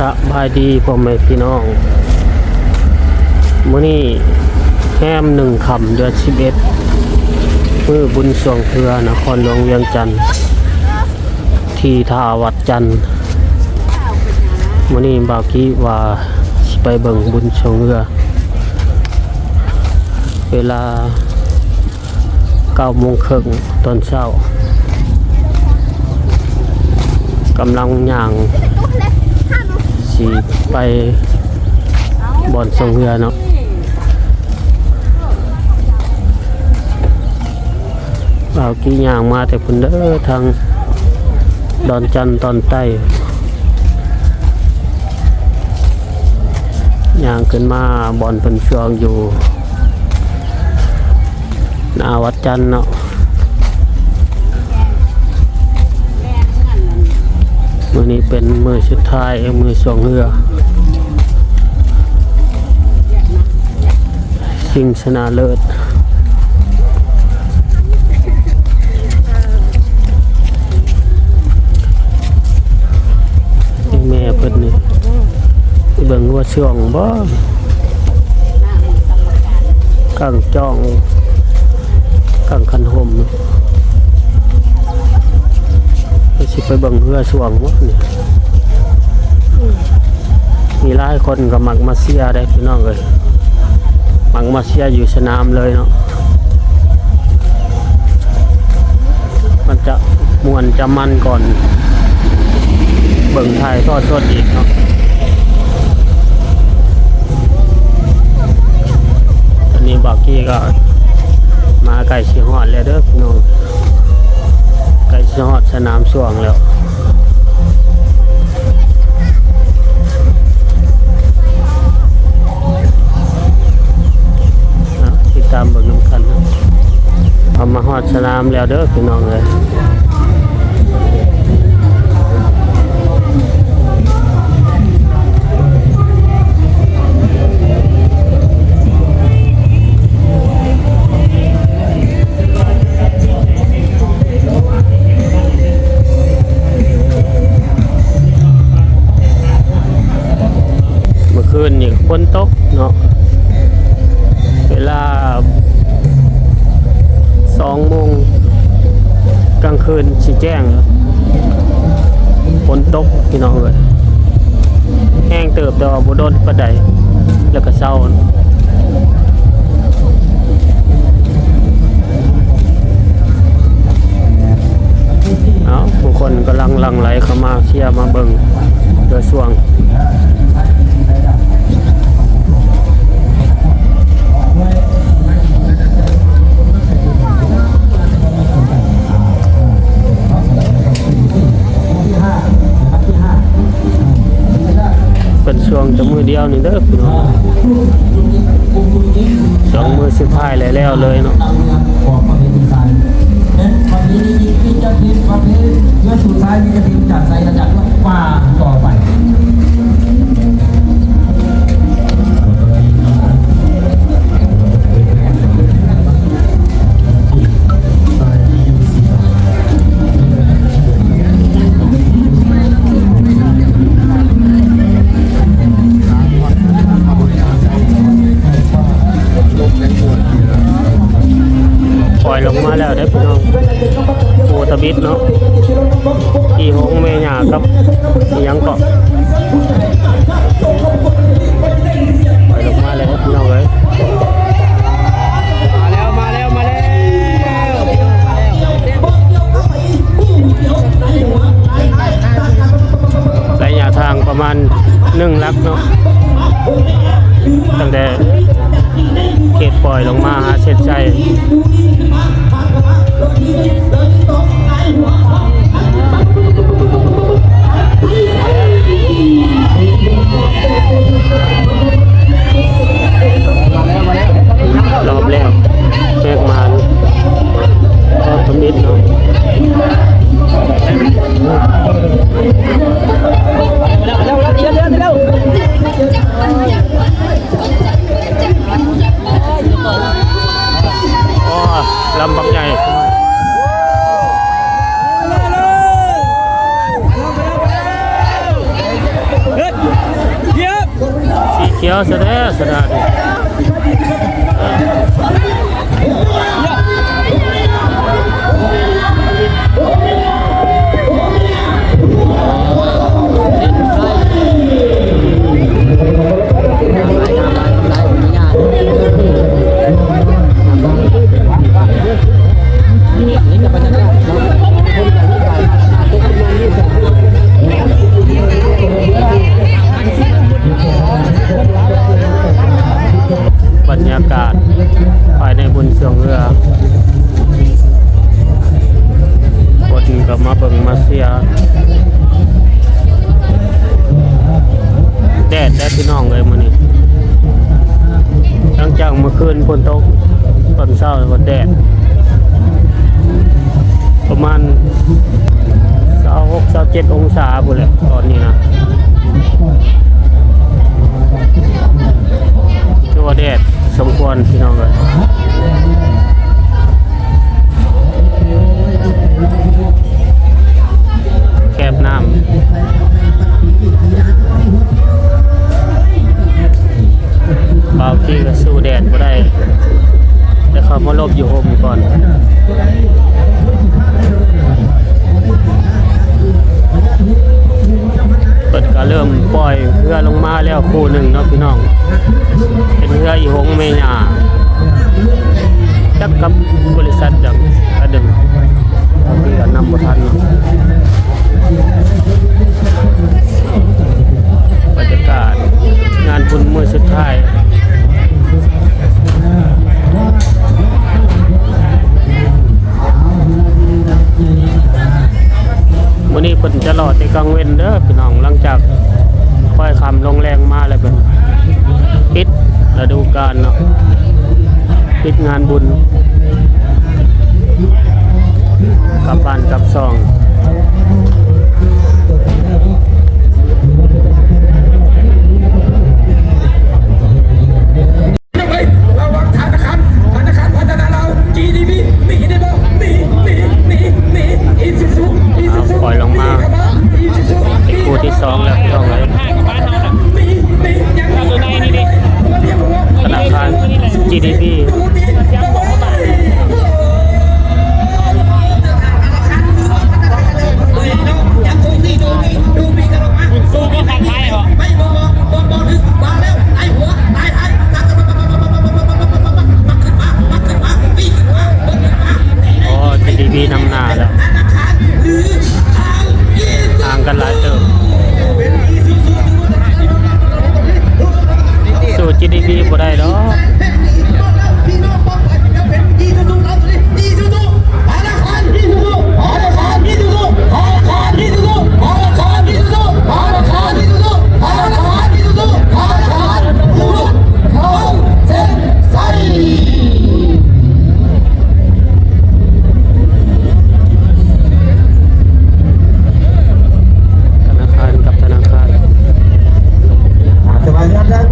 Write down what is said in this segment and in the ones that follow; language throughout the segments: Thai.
สบายดีพ่อแม่พี่น้องมื้อนี้แฮม1ค่ำเดือน11มื้อบุญสวงเทือนครหลวงเวียงจันทน์ที่ท่าวัดจันทน์มื้อนี้บ่าวกี้ว่าสิไปเบิ่งบุญสวงเรือเวลา 9:30 น.ตอนเช้ากำลังย่างสิไปบ่อนสงเรือเนาะเอากี่ย่างมาแต่พุ่นเด้อทางดอนจันทน์ตอนใต้ย่างขึ้นมาบ่อนเพิ่นช่วงอยู่หน้าวัดจันทน์เนาะมื้อนี้เป็นมื้อสุดท้ายมื้อสงเรือชิงชนะเลิศแม่เพิ่นนี่เบิ่งว่าช่วงบ่กางจ้องกางคันห่มสิไปเบิ่งเรือช่วงบ่นี่มีหลายคนก็มักมาเชียร์ได้พี่น้องเอ้ยมักมาเชียร์อยู่สนามเลยเนาะมันจะม่วนจะมันก่อนเบิ่งถ่ายทอดสดอีกเนาะอันนี้บักกี้ก็มาใกล้สิฮอดแล้วเด้อพี่น้องใกล้สิฮอดสนามช่วงแล้วตามเบิ่งน้ำกันนะเอามาฮอดสนามแล้วเด้อพี่น้องเลยเมื่อคืนนี่ฝนตกเนาะเวลา 2 โมงกลางคืนสิแจ้งฝนตกพี่น้องเลยแห้งเติบแต่ว่าบ่โดนปานใดแล้วก็เศร้าผู้คนกำลังหลั่งไหลเข้ามาเชียร์มาเบิ่งเรือช่วงเป็นช่วงจะมือเดียวนี่เด้อพี่น้อง2 มือสุดท้ายแล้วเลยเนาะวันนี้มีเจ้าทีมวันนี้เมื่อสุดท้ายมีทีมจากไซน์จากว่าต่อไปปล่อยลงมาแล้วได้พี่น้องโอตะบิดเนาะอีหงแม่หญ้ากับยังเกาะปล่อยลงมาแล้วพี่น้องเอ้ยมาแล้วระยะทางประมาณ1 ลักเนาะตั้งแต่เขตปล่อยลงมาหาเส้นใจรอบแรกแยกมารอบทมิดเนาะลำบักใหญ่ ขียวๆซะแท้สนาดิบรรยากาศภายในบุญเสืองเรือคนก็มาเบิ่งมาเสียแดดแดดพี่น้องเลยมื้อนี้หลังจากเมื่อคืนฝนตกตอนเช้าก็แดดประมาณ26-27องศาพุ่นแหละตอนนี้นะคือว่าแดดสมควรพี่น้องเลยแคบน้ำบางทีก็สู้แดดก็ได้แต่เขามาลบอยู่โฮมก่อนเปิดก็เริ่มปล่อยเรือลงมาแล้วคู่หนึ่งเนาะพี่น้องเป็นเรืออีหงเมญาจักกับบริษัทดังกระดึงที่นำประทันเนาะบรรยากาศงานบุญมื้อสุดท้ายวันนี้เพิ่นจะรอแต่กลางเว้นเด้อพี่น้องหลังจากค่อยคำลงแรงมาแล้วเป็นปิดฤดูกาลเนาะปิดงานบุญกลับบ้านกลับซองระวังธนาคารพัฒนาเรา GDP หนีได้บ่หนีอีซูซู ปล่อยลงมาคู่ที่สองแล้วพี่น้องเลยธนาคาร GDP GDP นำหน้าแล้วห่างกันหลายเติมสู่ GDP บ่ได้ดอก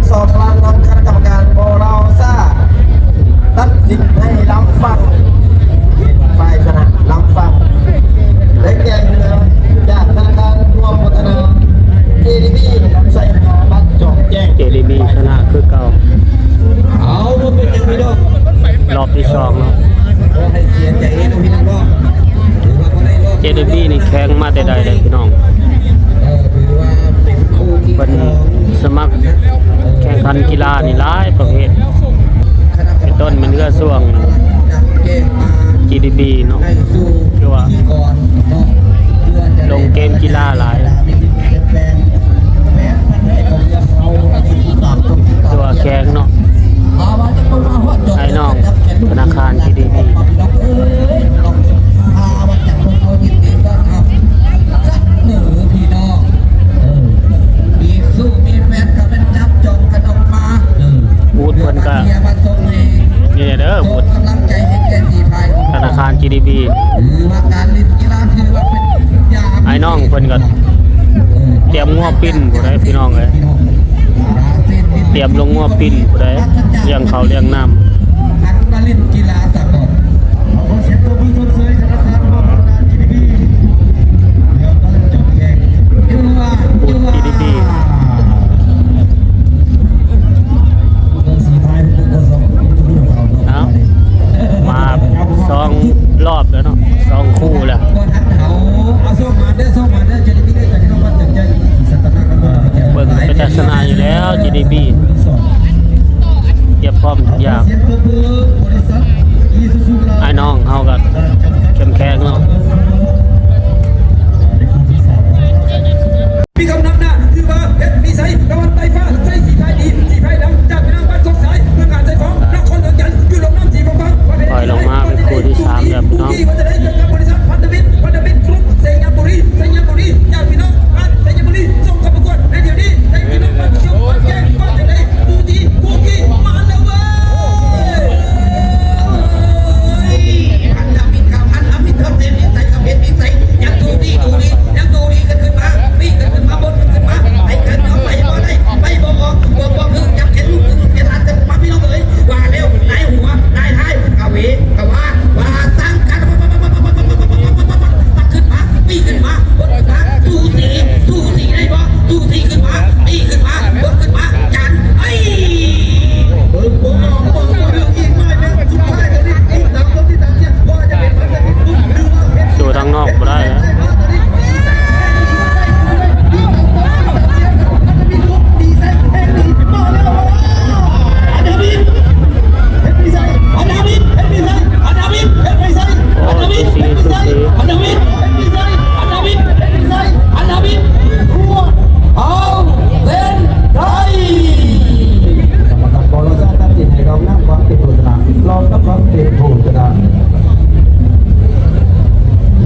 สอบกลางทางคณะกรรมการโบราซาตัดสินให้ล้ำฟังฝ่ายชนะล้ำฟังได้แก่เรือจากธนาคารรวมพัฒนา GDP ใส่หาบัตรจบแจ้ง GDP ชนะคือเก่า เอาเป็นอย่างนี้ด้วย รอบที่สองเนาะ ให้เขียนใจเองพี่น้องรอบ GDP นี่แข็งมาแต่ใดเลยพี่น้องเป็นสมัครแข่งขันกีฬานี่หลายประเภทเป็นต้นมันเรือส่วง GDP เนาะคือว่าลงเกมกีฬาหลายตัวแข็งเนาะไอ้น้องธนาคาร GDP บูธเพิ่นก็นี่เด้อบูธธนาคาร GDP ไอ้น้องเพิ่นก็เตรียมงัวปิ้นผู้ใดพี่น้องเอ้ยเตรียมลงงัวปิ้นผู้ใดเลี้ยงข้าวเลี้ยงน้ำบูธ GDP ชนะอยู่แล้ว GDB เก็บพร้อมทุกอย่างไอ้น้องเฮาก็เข้มแข็งเนาะ มีคำนำหน้าคือว่าเพชรมีใสตะวันไต้ฟ้าใสสีไทยดีสีไทยดำจากพี่น้องบ้านกองสายเมืองการใจฟ้องนครหลวงยันอยู่ลงน้ำสีฟ้องว่าเพชร ปล่อยลงมาเป็นคู่ที่3แล้วพี่น้อง ว่าจะได้เกิดกับบริษัทพันธมิตรกรุ๊ปเซญบุรีญาติพี่น้องบ้านเซญบุรีส่งเข้าประกวดในเดี๋ยวนี้ให้พี่น้องบ้านยกบ้านแก่บ้านจะได้กูกี้มาแล้วเว้ยพันธมิตรเท่าเต็มใส่กับเพชรมีใสยังดูดีกันขึ้นมาปีกันขึ้นมาบนกันขึ้นมาไปกันเอาไปบ่ได้ไปบ่ออกคือจับเข็นลูกเข็นหลานกันมาพี่น้องเลยว่าเร็วนายหัวนายท้ายกะเวกะว่าตั้งกันขึ้นมาปีขึ้นมาบนขึ้นมาสู้สีได้บ่สู้สีขึ้นมาปีขึ้นมาบนขึ้นมาจันไอ้เรื่องอีกไม่เป็นสุดท้ายกันนี่ไอ้หลังคนที่ตัดเชือกว่าจะเป็นมันจะเป็นปุ๊บหรือว่าเป็น สู่ทางนอกบ่ได้นะ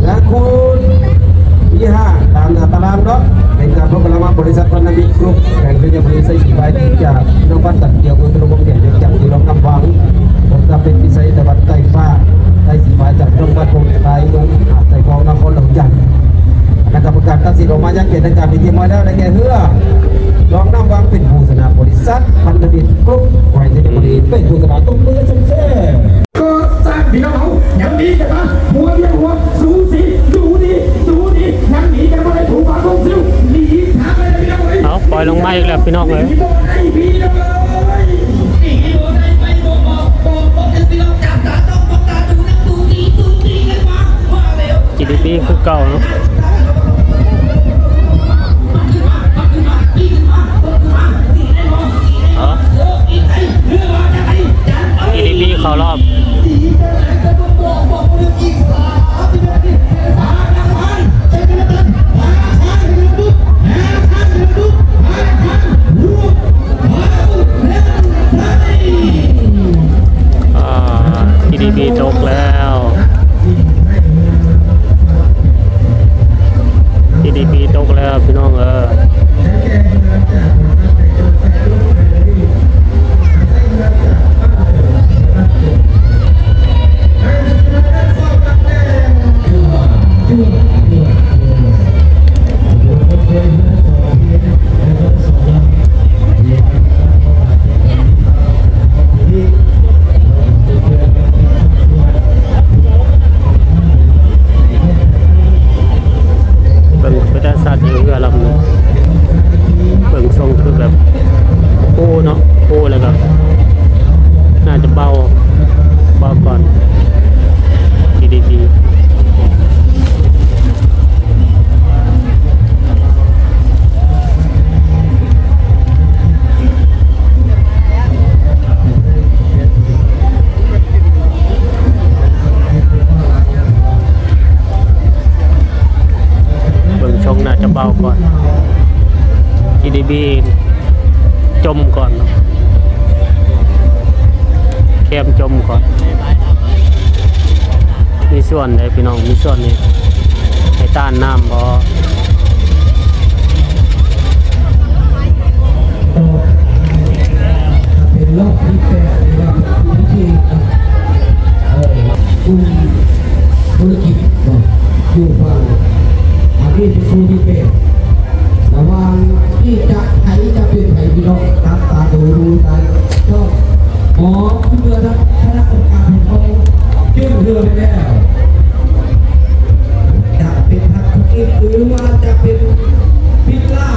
และคุณที่5ตามตารางเนาะเป็นการพบกันระหว่างบริษัทพันธมิตรกรุ๊ปแห่งเรือพลีไซสีไฟที่จากน้องบ้านตัดเกี่ยวกับระบบเด่นจากที่น้องนำวังผมจะเป็นพิเศษตะวันใต้ฟ้าใต้สีไฟจากน้องบ้านโพธิ์ไทยเมืองหาดใส่ฟองนครหลวงจันทร์คณะกรรมการตัดสินออกมายังเกณฑ์ในการมีทีมมาแล้วในแก่เฮือน้องนำวังเป็นผู้ชนะบริษัทพันธมิตรกรุ๊ปไว้ในบริษัทเป็นผู้ชนะตุ้มมือชมเชย ก็สร้างพี่น้องเขาอย่างนี้กันนะหัวเรียกหัวสูสีดูดีอย่างนี้กันมาได้ถูกปากลงซิวหนีทางไปเลยพี่น้องเลย เอาปล่อยลงมาอีกแล้วพี่น้องเลย หนีโดนไอ้พี่น้องเลยหนีโดนไอ้ไปบอกกันพี่น้องจับตาต้องบอกตาดูนะดูดีกันมาว่าเร็ว GDB คือเก่าเนาะGDB เข้ารอบGDB ตกแล้ว GDB ตกแล้วพี่น้องเบิ่งไปได้สัตว์อยู่เรือลำนึงเบิ่งทรงคือแบบโอ้เนาะโอ้แล้วก็น่าจะเบาก่อน GDB เบิ่งชงน่าจะเบาก่อน GDB จมก่อนเนาะเข้มจมก่อนมีส่วนเลยพี่น้องมีส่วนนี่ให้ต้านน้ำบ่ เป็นรอบที่8นะครับที่คุณธุรกิจอยู่ฝั่งอันนี้เป็นคู่ที่8ระหว่างที่จะใครจะเป็นใครพี่น้องตามตาดูกันก็หมอเรือทั้งคณะกรรมการเขายื่นเรือไปแล้วจะเป็นทัพธุรกิจหรือว่าจะเป็นพิล่า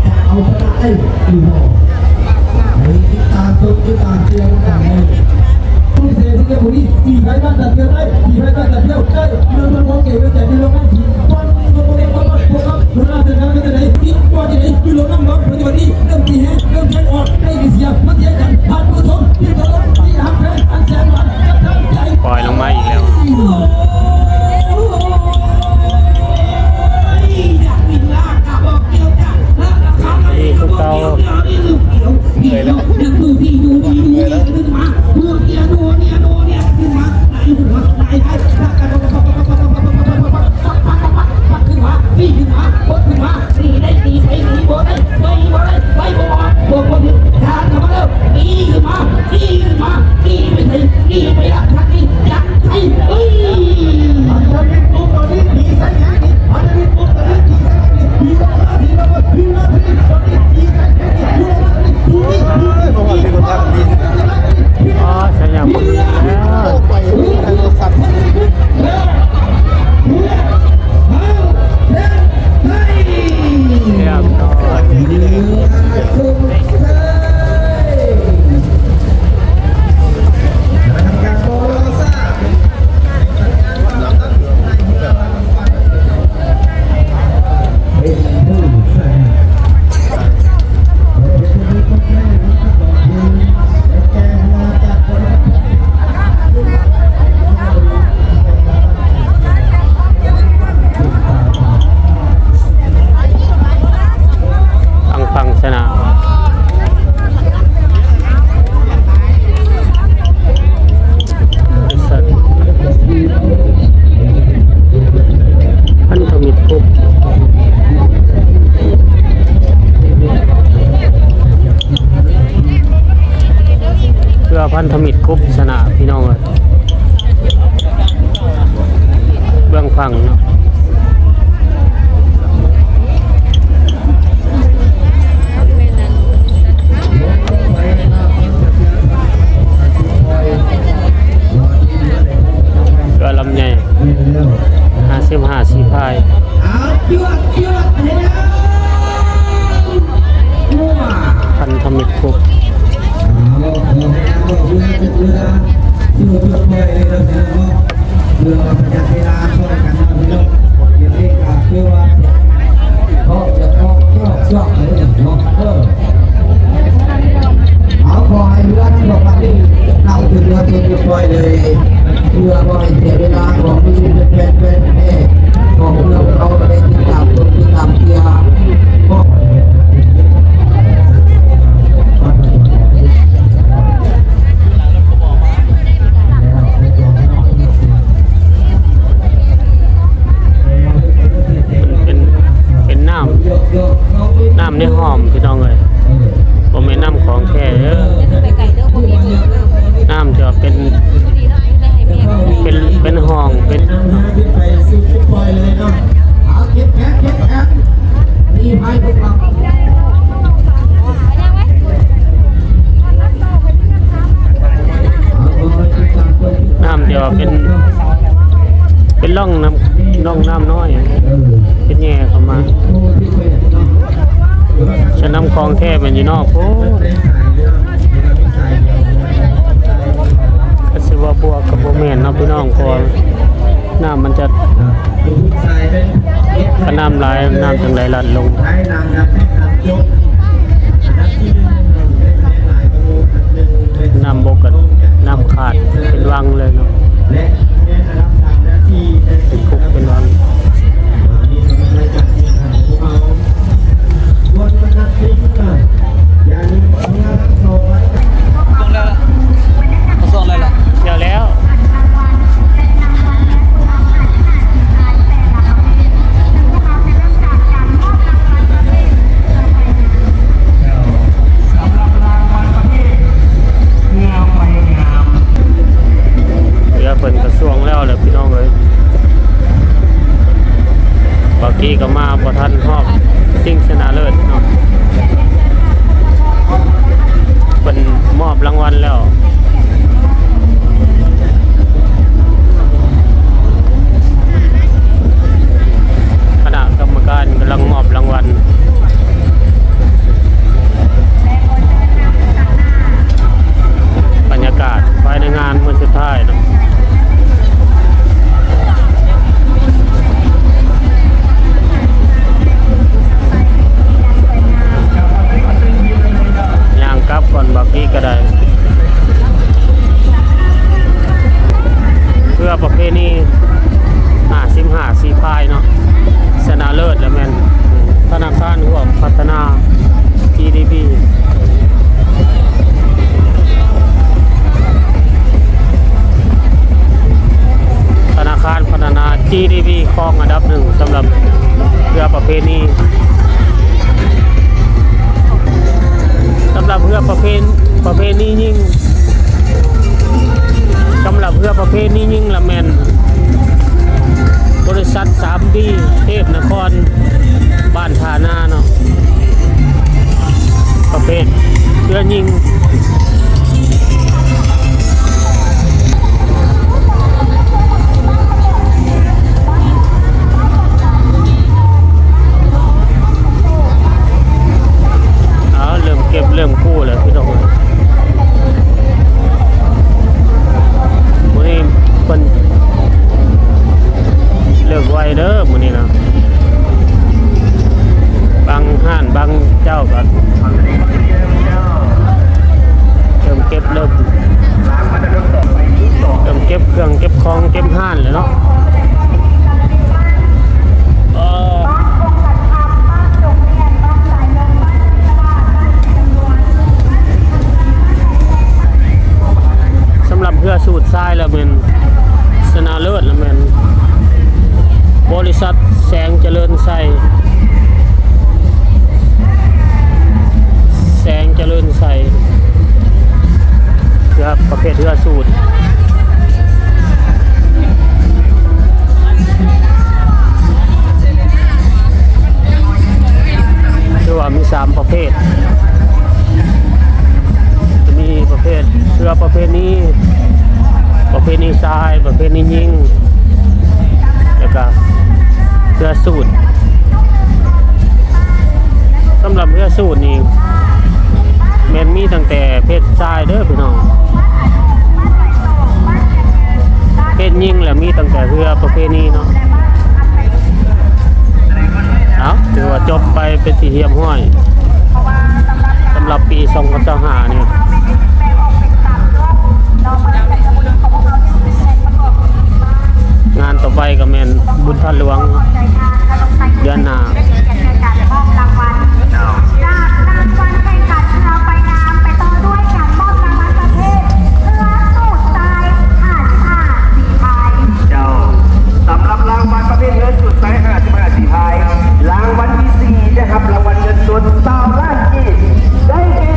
จะเอาชนะได้หรือเปล่าในติดตามชมติดตามเชียร์กันเลยผู้เสียที่บุรีที่ใครบ้านตัดเที่ยวได้ที่ใครบ้านตัดเที่ยวได้เรื่องมันโอเคเลยแต่ที่เราไม่ทีวันนี้เราไม่ได้พวกเราเราจะทำกันได้ที่ว่าจะได้ที่เรานั่งรถปัจจุบันนี้เริ่ม เรือสุดเลย ทำการโบโลซ่าสัญญาณความรับตั้งในเรือลำฟัง เป็นผู้แสดงฟังชนะพันธมิตรกรุ๊ปเพื่อพันธมิตรกรุ๊ปชนะพี่น้องเลยเบื้องฟังเนาะเรือลำใหญ่55 4 พาย เอาจวดจวดให้แล้วมั่ว พันธมิตรกรุ๊ป เอาขอให้น้ำบอกเรือเป็นเรือที่เราช่วยเลยเราจะบอกเรือประหยัดเวลาช่วยกันนะพี่น้องอย่างนี้ก็คือว่าเขาจะต้องชอบเลยเนาะเอาขอให้เรือทั้งสองลำนี้เข้าถึงเรือเป็นช่วยเลยเพื่อว่าให้เสียเวลาของที่เป็นของเรือเราไปติดตามตัวติดตามเที่ยวก็เป็นน้ำในหอมพี่น้องเลยผมไม่น้ำของแท้เด้อน้ำจะเป็นห้องเป็น นำมาขึ้นไปสู่ชุดปล่อยเลยเนาะ เอาเก็บแขนนี่ให้พวกเรา น้ำจะเป็นร่องน้ำน้อยเป็นแง่เข้ามาฉันน้ำคลองแท้มันอยู่นอกโอ้ก็สิว่าบัวกับโบแมนเนาะพี่น้องพอน้ำมันจะขน้ำลายน้ำจังไรลัดลงน้ำบกกับน้ำขาดเป็นวังเลยเนาะเป็นคุกเป็นวังเดี๋ยวแล้วเปิดกระทรวงแล้วเลยพี่น้องเลยบางทีก็มาประทันหอบซิ่งชนะเลิศเนาะเป็นมอบรางวัลแล้วคณะกรรมการกำลังมอบรางวัลบรรยากาศภายในงานเมื่อสุดท้ายเนาะย่างกลับก่อนบางทีก็ได้เพื่อประเพณี55 4 พายเนาะชนะเลิศแล้วแม่นธนาคารร่วมพัฒนา GDP ธนาคารพัฒนา GDP ครองอันดับ 1สำหรับเรือประเพณีสำหรับเรือประเพณียิ่งสำหรับเรือประเพณียิ่งละแมนบริษัท 3D เทพนครบ้านฐานาเนาะประเภทเรือยิง สูตรคือว่ามี3ประเภทจะมีประเภทเรือประเภทนี้ทรายประเภทนี้ยิงแล้วก็เรือสูตรสำหรับเรือสูตรนี่แม่นมีตั้งแต่เพศทรายเด้อพี่น้องเพศยิงแล้วมีตั้งแต่เรือประเภทนี้เนาะเอาถือว่าจบไปเป็นที่เรียบร้อยสำหรับปี2025นี่งานต่อไปก็แม่นบุญท่านหลวงเดือนหน้าสำหรับรางวัลประเภทเงินสุดไซส์55สีพายรางวัลที่4นะครับรางวัลเงินสด20 ล้านกีบได้แก่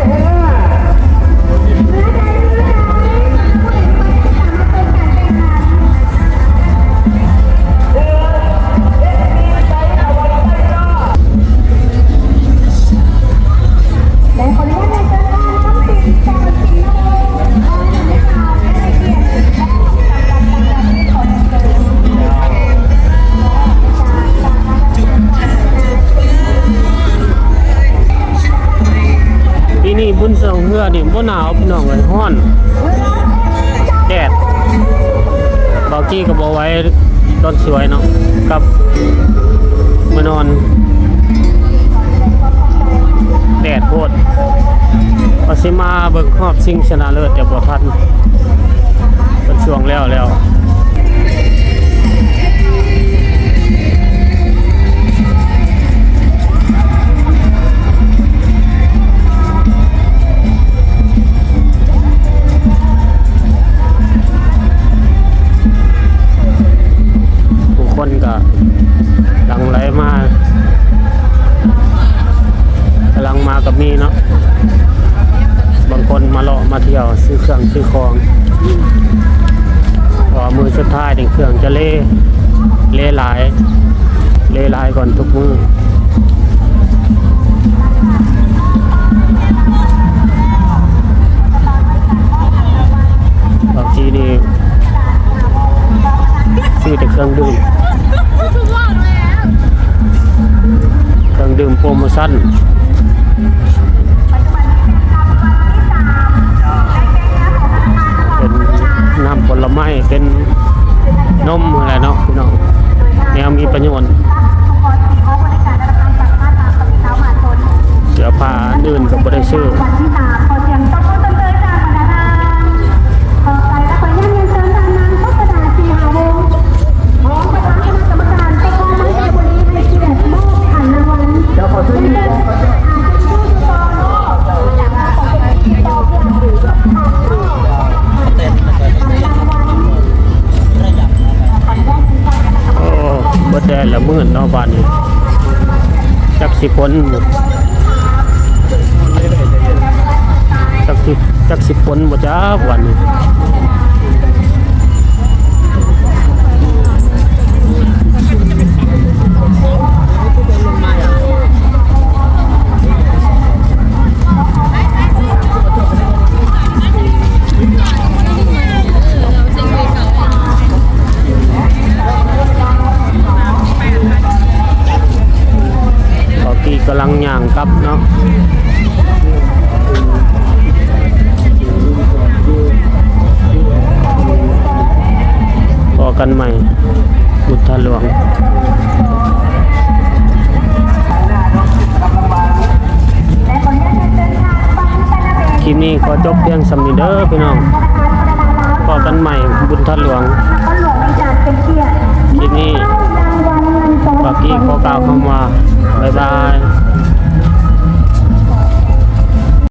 ปีนี้บุญสองเรือนี่บ่หนาวพี่น้องเลยร้อนแดดบางทีก็บ่ไหว้ตอนสวยเนาะกับมานอนแดดโพดว่าสิมาเบิ่งรอบชิงชนะเลิศแต่บ่ทันเป็นช่วงแล้วคนก็หลังไหลมากำลังมากับมีเนาะบางคนมาเลาะมาเที่ยวซื้อเครื่องซื้อของพอมือสุดท้ายถึงเครื่องจะเล่หลายก่อนทุกมือบางทีนี่ซื้อแต่เครื่องดื่มโปรโมชั่นเป็นน้ำผลไม้เป็นนมอะไรเนาะพี่น้องแนวมีประโยชน์เสื้อผ้าอื่นก็บ่ได้ซื้อเบิดแดดละมื้อเนาะบ้านนี้จักสิพ้นจักสิพ้นบ่จ้าวันนี้กำลังย่างกลับเนาะพอกันใหม่บุญท่านหลวงคลิปนี้ขอจบเพียงสำนี้เด้อพี่น้องพอกันใหม่บุญท่านหลวงคลิปนี้บากี้ขอกล่าวคำว่าบ๊ายบาย